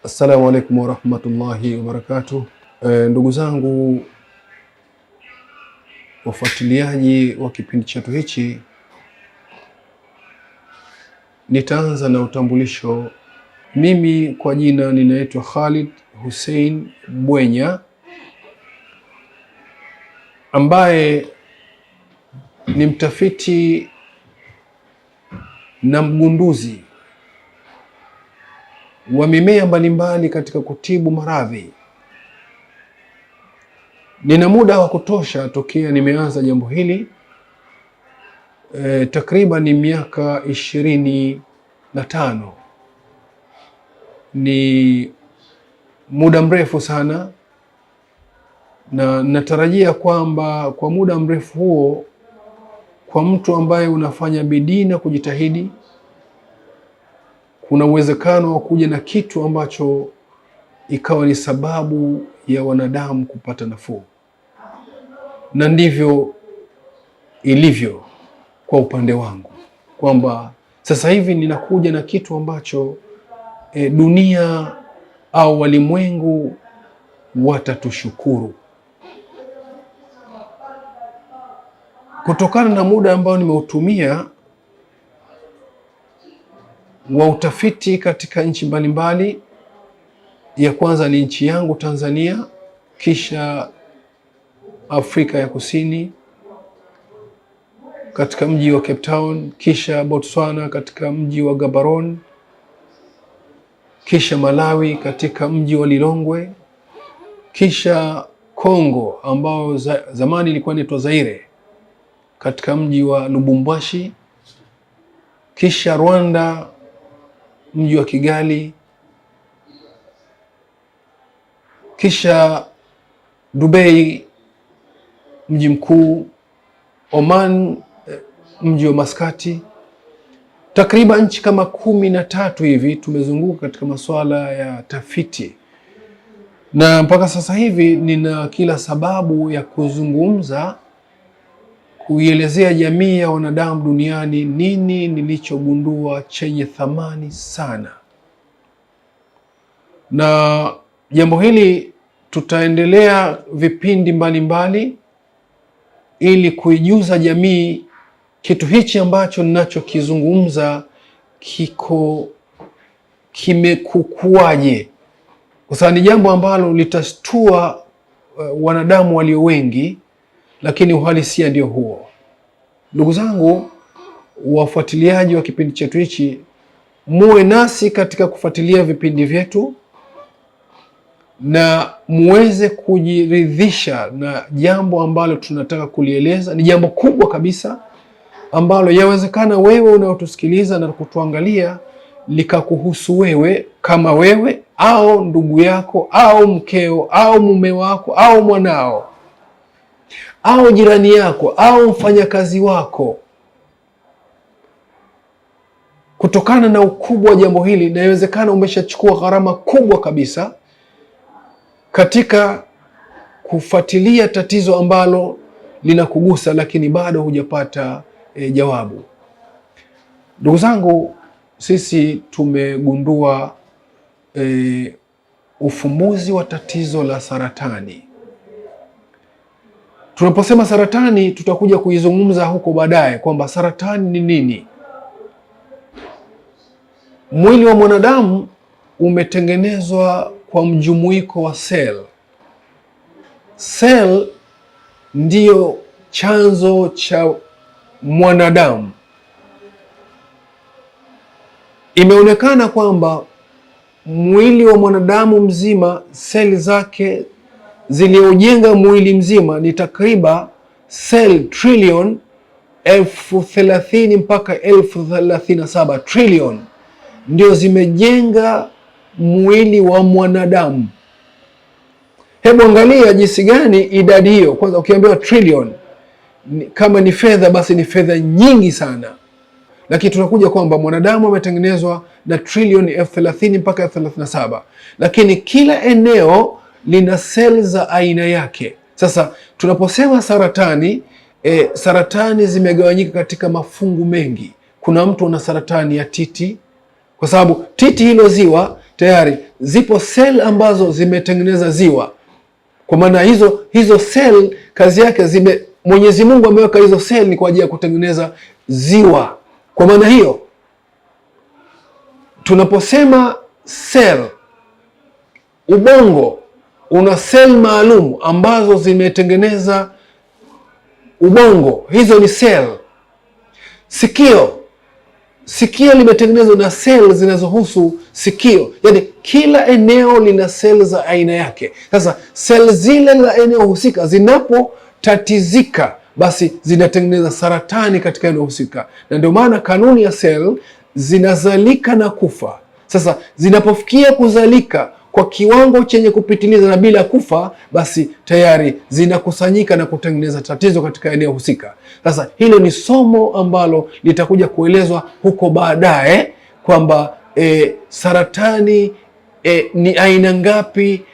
Assalamu alaikum warahmatullahi wabarakatuh. Ndugu zangu wafuatiliaji wa kipindi chetu hichi, nitaanza na utambulisho. Mimi kwa jina ninaitwa Khalid Hussein Bwenya, ambaye ni mtafiti na mgunduzi wa mimea mbalimbali katika kutibu maradhi. Nina muda wa kutosha tokea nimeanza jambo hili, takriban ni miaka 25. Ni muda mrefu sana, na natarajia kwamba kwa muda mrefu huo, kwa mtu ambaye unafanya bidii na kujitahidi, kuna uwezekano wa kuja na kitu ambacho ikawa ni sababu ya wanadamu kupata nafuu. Na ndivyo ilivyo kwa upande wangu, kwamba sasa hivi ninakuja na kitu ambacho dunia au walimwengu watatushukuru. Kutokana na muda ambao nimeutumia wa utafiti katika nchi mbalimbali. Ya kwanza ni nchi yangu Tanzania, kisha Afrika ya Kusini katika mji wa Cape Town, kisha Botswana katika mji wa Gaborone, kisha Malawi katika mji wa Lilongwe, kisha Kongo ambao zamani ilikuwa inaitwa Zaire katika mji wa Lubumbashi, kisha Rwanda mji wa Kigali, kisha Dubai mji mkuu, Oman mji wa Maskati. Takriban nchi kama 13 hivi tumezunguka katika masuala ya tafiti, na mpaka sasa hivi nina kila sababu ya kuzungumza, kuielezea jamii ya wanadamu duniani nini nilichogundua chenye thamani sana. Na jambo hili tutaendelea vipindi mbalimbali ili kuijuza jamii kitu hichi ambacho ninachokizungumza kimekukuaje, kwa sababu ni jambo ambalo litashtua wanadamu walio wengi, lakini uhalisia ndio huo. Ndugu zangu wafuatiliaji wa kipindi chetu hichi, muwe nasi katika kufuatilia vipindi vyetu na muweze kujiridhisha na jambo ambalo tunataka kulieleza. Ni jambo kubwa kabisa ambalo yawezekana wewe unaotusikiliza na kutuangalia likakuhusu wewe, kama wewe au ndugu yako au mkeo au mume wako au mwanao au jirani yako au mfanyakazi wako. Kutokana na ukubwa wa jambo hili, na inawezekana umeshachukua gharama kubwa kabisa katika kufuatilia tatizo ambalo linakugusa, lakini bado hujapata jawabu. Ndugu zangu, sisi tumegundua ufumbuzi wa tatizo la saratani. Tunaposema saratani, tutakuja kuizungumza huko baadaye kwamba saratani ni nini. Mwili wa mwanadamu umetengenezwa kwa mjumuiko wa sel. Sel ndiyo chanzo cha mwanadamu. Imeonekana kwamba mwili wa mwanadamu mzima, seli zake ziliojenga mwili mzima ni takriban sel trillion 30,000 mpaka 37 trillion ndio zimejenga mwili wa mwanadamu. Hebu angalia jinsi gani idadi hiyo. Kwanza ukiambiwa trillion, kama ni fedha basi ni fedha nyingi sana, lakini tunakuja kwamba mwanadamu ametengenezwa na trillion 30 mpaka 37, lakini kila eneo lina seli za aina yake. Sasa tunaposema saratani, saratani zimegawanyika katika mafungu mengi. Kuna mtu ana saratani ya titi, kwa sababu titi hilo ziwa tayari zipo seli ambazo zimetengeneza ziwa. Kwa maana hizo seli kazi yake Mwenyezi Mungu ameweka hizo seli ni kwa ajili ya kutengeneza ziwa. Kwa maana hiyo tunaposema seli, ubongo una seli maalum ambazo zimetengeneza ubongo, hizo ni seli. Sikio limetengenezwa na seli zinazohusu sikio, yaani kila eneo lina seli za aina yake. Sasa seli zile za eneo husika zinapotatizika, basi zinatengeneza saratani katika eneo husika, na ndio maana kanuni ya seli, zinazalika na kufa. Sasa zinapofikia kuzalika kwa kiwango chenye kupitiliza na bila kufa, basi tayari zinakusanyika na kutengeneza tatizo katika eneo husika. Sasa hilo ni somo ambalo litakuja kuelezwa huko baadaye kwamba saratani ni aina ngapi.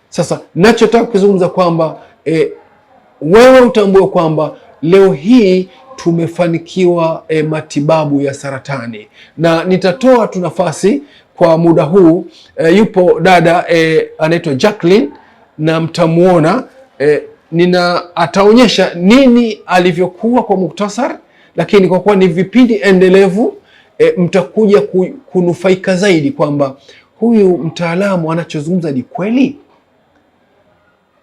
Sasa nachotaka kuzungumza kwamba wewe utambue kwamba leo hii tumefanikiwa matibabu ya saratani, na nitatoa tu nafasi kwa muda huu. Yupo dada anaitwa Jacqueline na mtamuona ataonyesha nini alivyokuwa kwa muktasar, lakini kwa kuwa ni vipindi endelevu mtakuja kunufaika zaidi kwamba huyu mtaalamu anachozungumza ni kweli.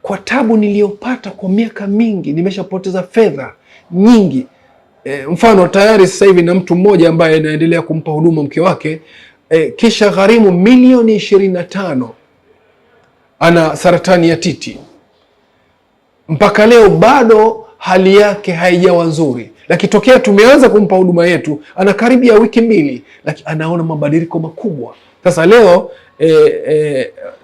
Kwa tabu niliyopata kwa miaka mingi, nimeshapoteza fedha nyingi. Mfano tayari sasa hivi na mtu mmoja ambaye anaendelea kumpa huduma mke wake, kisha gharimu milioni 25, ana saratani ya titi. Mpaka leo bado hali yake haijawa nzuri, lakini tokea tumeanza kumpa huduma yetu ana karibia wiki 2, lakini anaona mabadiliko makubwa. Sasa leo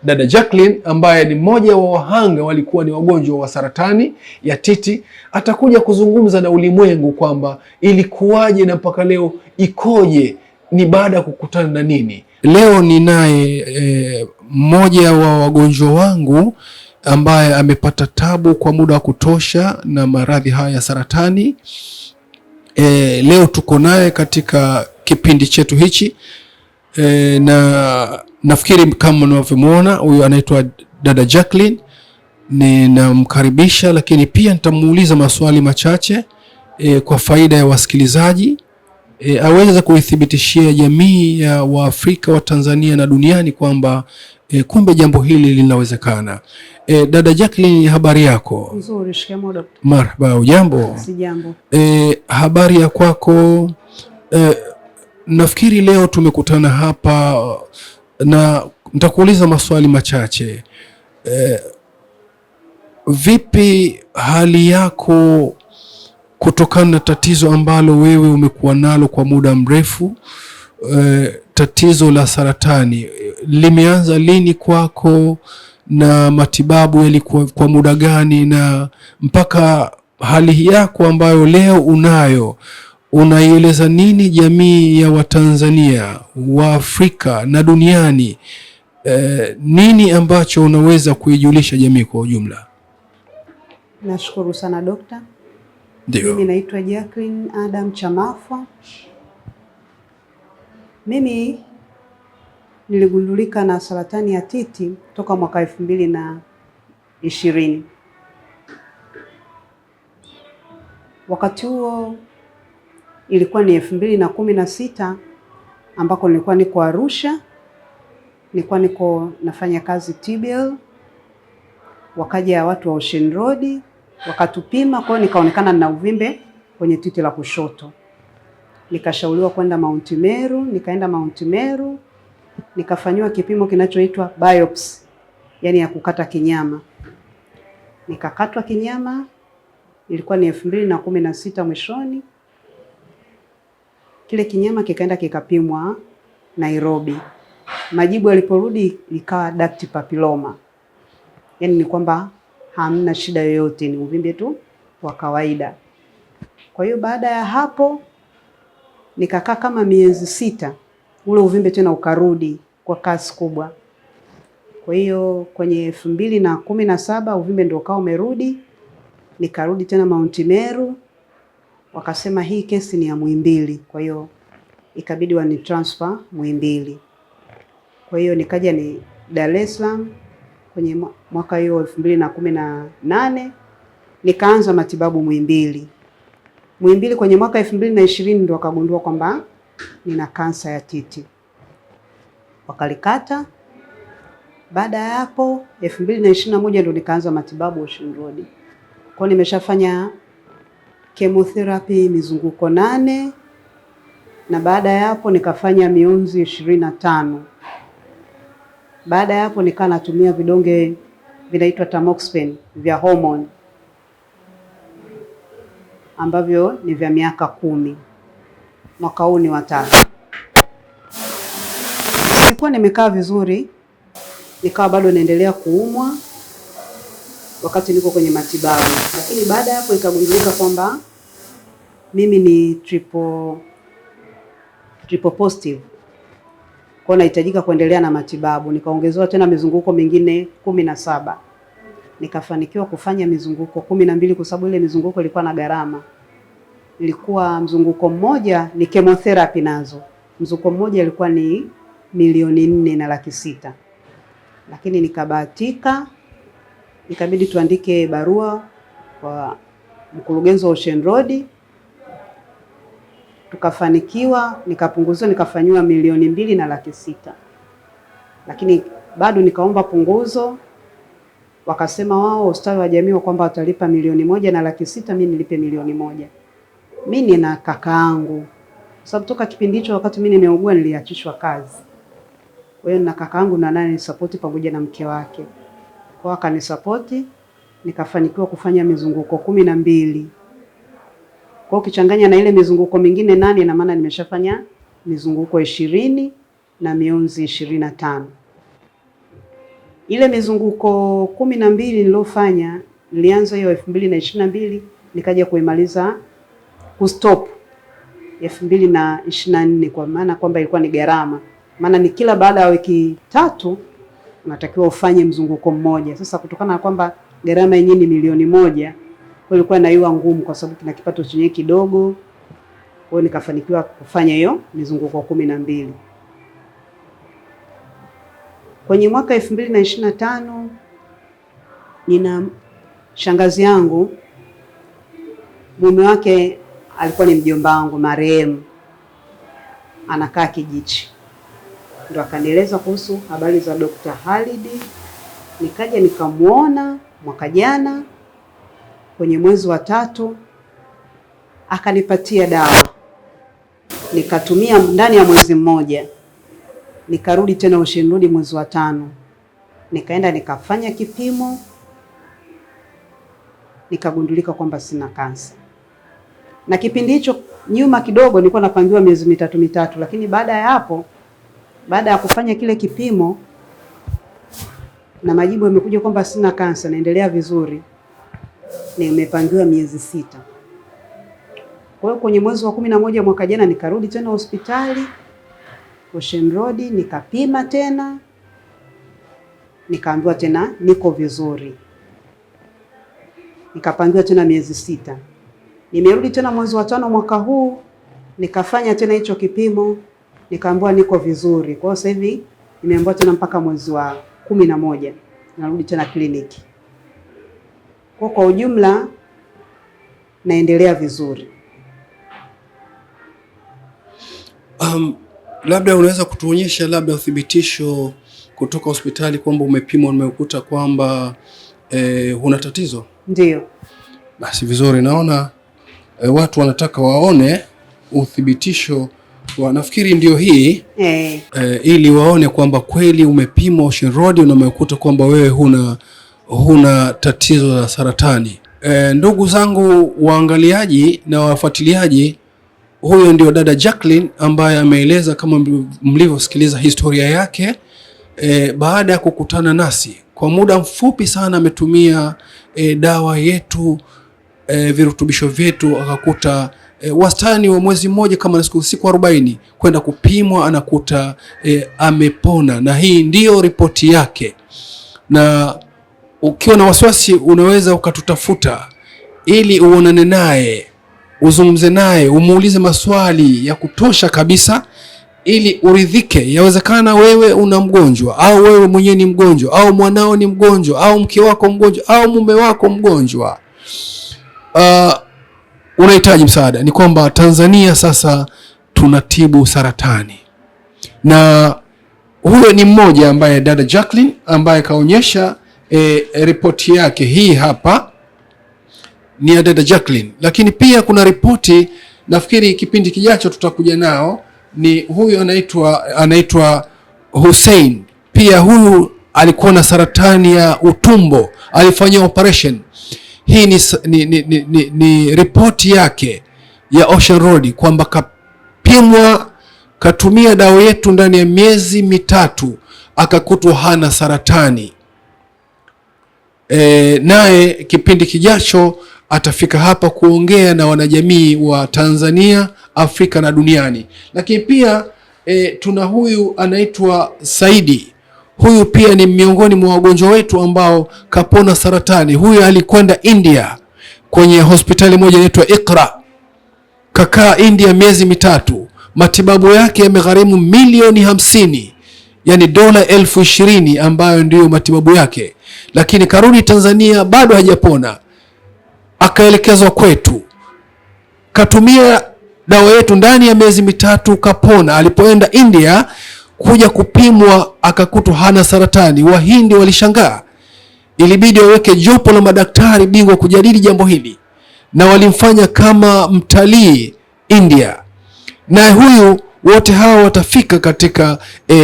dada Jacqueline ambaye ni mmoja wa wahanga walikuwa ni wagonjwa wa saratani ya titi, atakuja kuzungumza na ulimwengu kwamba ilikuwaje na mpaka leo ikoje, ni baada ya kukutana na nini. Leo ninaye mmoja wa wagonjwa wangu ambaye amepata tabu kwa muda wa kutosha na maradhi haya ya saratani. Leo tuko naye katika kipindi chetu hichi. Na nafikiri kama mnavyomwona huyu anaitwa dada Jacqueline. Ninamkaribisha, lakini pia nitamuuliza maswali machache kwa faida ya wasikilizaji, aweze kuithibitishia jamii ya Waafrika wa Tanzania na duniani kwamba kumbe jambo hili linawezekana. Dada Jacqueline, habari yako? Nzuri, shikamoo daktari. Marhaba, ujambo? Sijambo. Habari ya kwako? Nafikiri leo tumekutana hapa na nitakuuliza maswali machache. Vipi hali yako kutokana na tatizo ambalo wewe umekuwa nalo kwa muda mrefu? Tatizo la saratani limeanza lini kwako, na matibabu yalikuwa kwa muda gani, na mpaka hali yako ambayo leo unayo, unaieleza nini jamii ya Watanzania, wa Afrika na duniani? Nini ambacho unaweza kuijulisha jamii kwa ujumla? Nashukuru sana dokta. Ndio. Mimi naitwa Jacqueline Adam Chamafwa. Mimi niligundulika na saratani ya titi toka mwaka 2020. Wakati huo ilikuwa ni 2016 ambako nilikuwa niko Arusha. Nilikuwa nafanya kazi TBL. Wakaja watu wa Ocean Road wakatupima, kwa hiyo nikaonekana na uvimbe kwenye titi la kushoto. Nikashauriwa kwenda Mount Meru, nikaenda Mount Meru, nikafanywa kipimo kinachoitwa biopsy, yani ya kukata kinyama. Nikakatwa kinyama, ilikuwa ni 2016 mwishoni. Kile kinyama kikaenda kikapimwa Nairobi. Majibu yaliporudi ikawa duct papilloma. Yani ni kwamba hamna shida yoyote, ni uvimbe tu wa kawaida. Kwa hiyo baada ya hapo nikakaa kama miezi 6, ule uvimbe tena ukarudi kwa kasi kubwa. Kwa hiyo kwenye 2017 uvimbe ndio ukao umerudi. Nikarudi tena Mount Meru, wakasema hii kesi ni ya Muhimbili, kwa hiyo ikabidi wani transfer Muhimbili. Kwa hiyo nikaja ni Dar es Salaam kwenye mwaka hiyo 2018 nikaanza matibabu Muhimbili. Muhimbili kwenye mwaka 2020 ndio wakagundua kwamba nina kansa ya titi. Wakalikata. Baada ya hapo 2021 ndio nikaanza matibabu Ocean Road. Kwa nimeshafanya chemotherapy mizunguko 8 na baada ya hapo nikafanya mionzi 25. Baada ya hapo nikaa natumia vidonge vinaitwa tamoxifen vya hormone ambavyo ni vya miaka 10. Mwaka huu ni wa 3. Nilikuwa nimekaa vizuri, nikawa bado naendelea kuumwa wakati niko kwenye matibabu. Lakini baada ya hapo ikagundulika kwamba mimi ni triple positive. Kwa nahitajika kuendelea na matibabu. Nikaongezewa tena mizunguko mingine 17. Nikafanikiwa kufanya mizunguko 12 kwa sababu ile mizunguko ilikuwa na gharama. Ilikuwa mzunguko mmoja ni chemotherapy nazo. Mzunguko mmoja ilikuwa ni 4,406,000. Lakini nikabahatika, ikabidi tuandike barua kwa mkurugenzi wa Ocean Road. Tukafanikiwa, nikapunguziwa, nikafanywa 2,206,000. Lakini bado nikaomba punguzo. Wakasema wao ustawi wa jamii kwamba watalipa 1,106,000, mimi nilipe 1,000,000. Mimi na kakaangu, sababu toka kipindi hicho wakati mimi nimeugua niliachishwa kazi. Kwa hiyo na kakaangu na naye ni support pamoja na mke wake. Kwa akani support, nikafanikiwa kufanya mizunguko 12. Kwa ukichanganya na ile mizunguko mingine 8 na maana nimeshafanya mizunguko 20 na mionzi 25. Ile mizunguko 12 nilofanya nilianza hiyo 2022 nikaja kuimaliza kustop 2024 kwa maana kwamba ilikuwa ni gharama. Maana ni kila baada ya wiki 3 unatakiwa ufanye mzunguko mmoja. Sasa kutokana na kwamba gharama yenyewe ni 1,000,000, kwa ilikuwa inaiwa ngumu kwa sababu kina kipato chenye kidogo. Kwa hiyo nikafanikiwa kufanya hiyo mizunguko 12. Kwenye mwaka 2025 nina shangazi yangu, mume wake alikuwa ni mjomba wangu marehemu, anakaa Kijichi. Ndio akanieleza kuhusu habari za Dr. Khalid. Nikaja nikamuona mwaka jana kwenye mwezi wa 3, akanipatia dawa. Nikatumia ndani ya mwezi mmoja. Nikarudi tena Ocean Road mwezi wa 5. Nikaenda nikafanya kipimo. Nikagundulika kwamba sina kansa. Na kipindi hicho nyuma kidogo nilikuwa napangiwa miezi mitatu, lakini baada ya hapo, baada ya kufanya kile kipimo na majibu yamekuja kwamba sina kansa, naendelea vizuri, nimepangiwa miezi 6. Kwa hiyo kwenye mwezi wa 11 mwaka jana nikarudi tena hospitali Ocean Road, nikapima tena, nikaambiwa tena niko vizuri, nikapangiwa tena miezi 6. Nimerudi tena mwezi wa 5 mwaka huu, nikafanya tena hicho kipimo, nikaambiwa niko vizuri. Kwa sasa hivi nimeambiwa tena mpaka mwezi wa 11 narudi tena kliniki. Kwa ujumla naendelea vizuri. Labda unaweza kutuonyesha labda uthibitisho kutoka hospitali kwamba umepimwa na umekuta kwamba huna tatizo? Ndio. Basi vizuri, naona watu wanataka waone uthibitisho wa, nafikiri ndio hii ili waone kwamba kweli umepimwa Ocean Road na umekuta kwamba wewe huna tatizo la saratani. Ndugu zangu waangaliaji na wafuatiliaji, huyo ndio dada Jacqueline ambaye ameeleza kama mlivyosikiliza historia yake. Baada ya kukutana nasi kwa muda mfupi sana ametumia dawa yetu, virutubisho vyetu, akakuta wastani wa mwezi mmoja kama siku 40 kwenda kupimwa anakuta amepona, na hii ndiyo ripoti yake. Na ukiwa na wasiwasi unaweza ukatutafuta ili uonane naye uzungumze naye, umuulize maswali ya kutosha kabisa ili uridhike. Yawezekana wewe una mgonjwa, au wewe mwenyewe ni mgonjwa, au mwanao ni mgonjwa, au mke wako mgonjwa, au mume wako mgonjwa, unahitaji msaada. Ni kwamba Tanzania sasa tunatibu saratani, na huyo ni mmoja ambaye dada Jacqueline ambaye kaonyesha ripoti yake. Hii hapa ni ya dada Jacqueline, lakini pia kuna ripoti, nafikiri kipindi kijacho tutakuja nao, ni huyu anaitwa Hussein. Pia huyu alikuwa na saratani ya utumbo, alifanyia operation. Hii ni ripoti yake ya Ocean Road kwamba kapimwa, katumia dawa yetu ndani ya miezi mitatu akakutwa hana saratani. Naye kipindi kijacho atafika hapa kuongea na wanajamii wa Tanzania, Afrika na duniani. Lakini pia tuna huyu anaitwa Saidi. Huyu pia ni miongoni mwa wagonjwa wetu ambao kapona saratani. Huyu alikwenda India kwenye hospitali moja inaitwa Iqra, kakaa India miezi mitatu. Matibabu yake yamegharimu milioni 50, yani dola 20,000 ambayo ndiyo matibabu yake. Lakini karudi Tanzania bado hajapona, akaelekezwa kwetu, katumia dawa yetu ndani ya miezi mitatu kapona. Alipoenda India kuja kupimwa akakutwa hana saratani. Wahindi walishangaa, ilibidi waweke jopo la madaktari bingwa kujadili jambo hili, na walimfanya kama mtalii India. Na huyu wote hawa watafika katika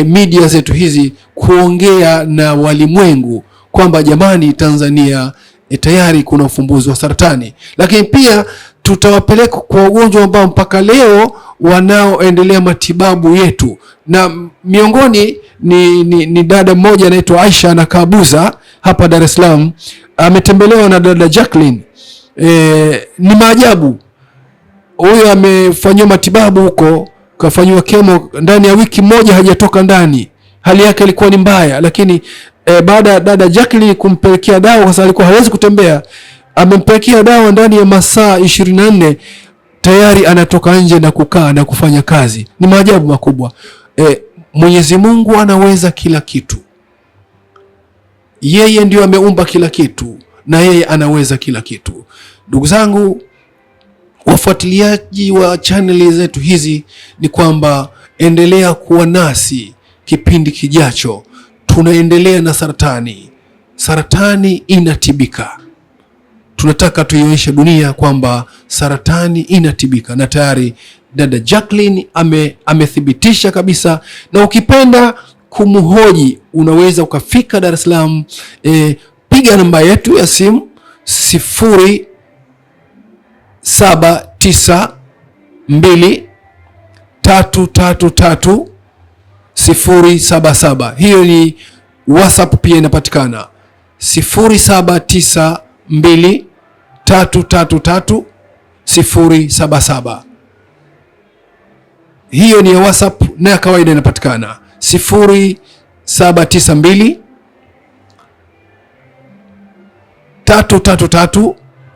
media zetu hizi kuongea na walimwengu kwamba jamani, Tanzania tayari kuna ufumbuzi wa saratani. Lakini pia tutawapeleka kwa wagonjwa ambao mpaka leo wanaoendelea matibabu yetu, na miongoni ni dada mmoja anaitwa Aisha na Kabuza hapa Dar es Salaam, ametembelewa na dada Jacqueline. Ni maajabu. Huyo amefanywa matibabu huko, kafanywa kemo, ndani ya wiki moja hajatoka ndani. Hali yake ilikuwa ni mbaya, lakini baada ya dada Jacqueline kumpelekea dawa, kwa sababu alikuwa hawezi kutembea, amempelekea dawa ndani ya masaa 24 tayari anatoka nje na kukaa na kufanya kazi. Ni maajabu makubwa. Mwenyezi Mungu anaweza kila kitu. Yeye ndio ameumba kila kitu na yeye anaweza kila kitu. Ndugu zangu wafuatiliaji wa channel zetu hizi, ni kwamba endelea kuwa nasi kipindi kijacho. Tunaendelea na saratani. Saratani inatibika. Tunataka tuionyeshe dunia kwamba saratani inatibika, na tayari dada Jacqueline amethibitisha kabisa. Na ukipenda kumhoji unaweza ukafika Dar es Salaam, piga namba yetu ya simu 0792333077. Hiyo ni WhatsApp pia inapatikana 0792333077. Hiyo ni ya WhatsApp, na ya kawaida inapatikana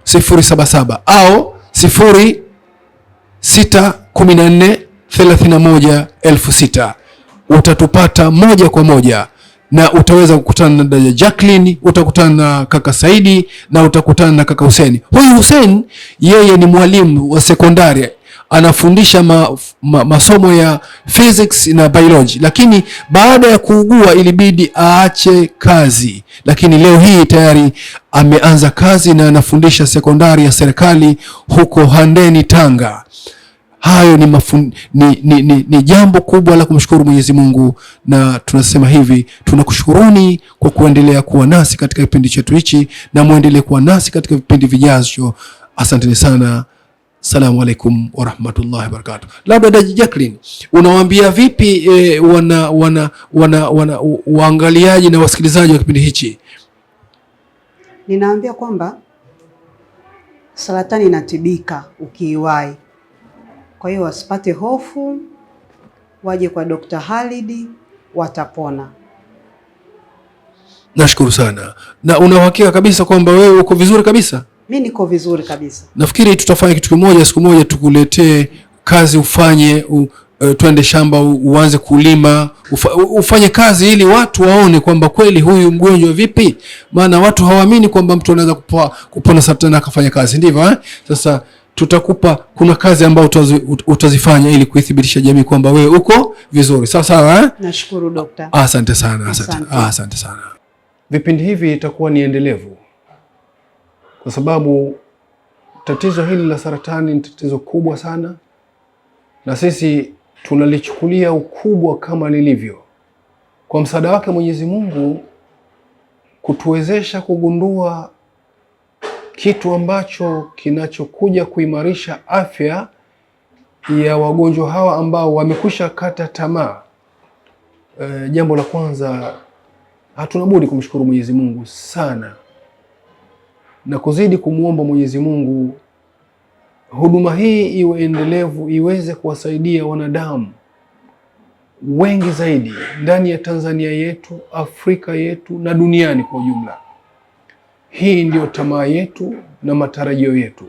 0792333077 au 0614316000. Utatupata moja kwa moja, na utaweza kukutana na dada Jacqueline, utakutana na kaka Saidi, na utakutana na kaka Hussein. Huyu Hussein yeye ni mwalimu wa sekondari, anafundisha masomo ya physics na biology, lakini baada ya kuugua ilibidi aache kazi, lakini leo hii tayari ameanza kazi na anafundisha sekondari ya serikali huko Handeni, Tanga. Hayo ni jambo kubwa la kumshukuru Mwenyezi Mungu, na tunasema hivi, tunakushukuruni kwa kuendelea kuwa nasi katika kipindi chetu hichi, na muendelee kuwa nasi katika vipindi vijazo. Asanteni sana. Assalamu alaikum wa rahmatullahi wa barakatuh. Labda dada Jacqueline, unawaambia vipi waangaliaji na wasikilizaji wa kipindi hichi? Ninaambia kwamba saratani inatibika ukiiwahi. Kwa hiyo wasipate hofu, waje kwa Dr. Khalid, watapona. Nashukuru sana. Na una uhakika kabisa kwamba wewe uko vizuri kabisa? Mimi niko vizuri kabisa. Nafikiri tutafanya kitu kimoja, siku moja tukuletee kazi ufanye, twende shamba uanze kulima, ufanye kazi ili watu waone kwamba kweli huyu mgonjwa vipi. Maana watu hawaamini kwamba mtu anaweza kupona saratani akafanya kazi, ndivyo Sasa tutakupa, kuna kazi ambayo utazifanya ili kuithibitisha jamii kwamba wewe uko vizuri. Sawa sawa Nashukuru daktari. Asante sana, asante sana. Vipindi hivi itakuwa ni endelevu, kwa sababu tatizo hili la saratani ni tatizo kubwa sana, na sisi tunalichukulia ukubwa kama lilivyo. Kwa msaada wake Mwenyezi Mungu kutuwezesha kugundua kitu ambacho kinachokuja kuimarisha afya ya wagonjwa hawa ambao wamekwisha kata tamaa. Jambo la kwanza, hatuna budi kumshukuru Mwenyezi Mungu sana na kuzidi kumwomba Mwenyezi Mungu huduma hii iwe endelevu, iweze kuwasaidia wanadamu wengi zaidi ndani ya Tanzania yetu, Afrika yetu na duniani kwa ujumla. Hii ndio tamaa yetu na matarajio yetu.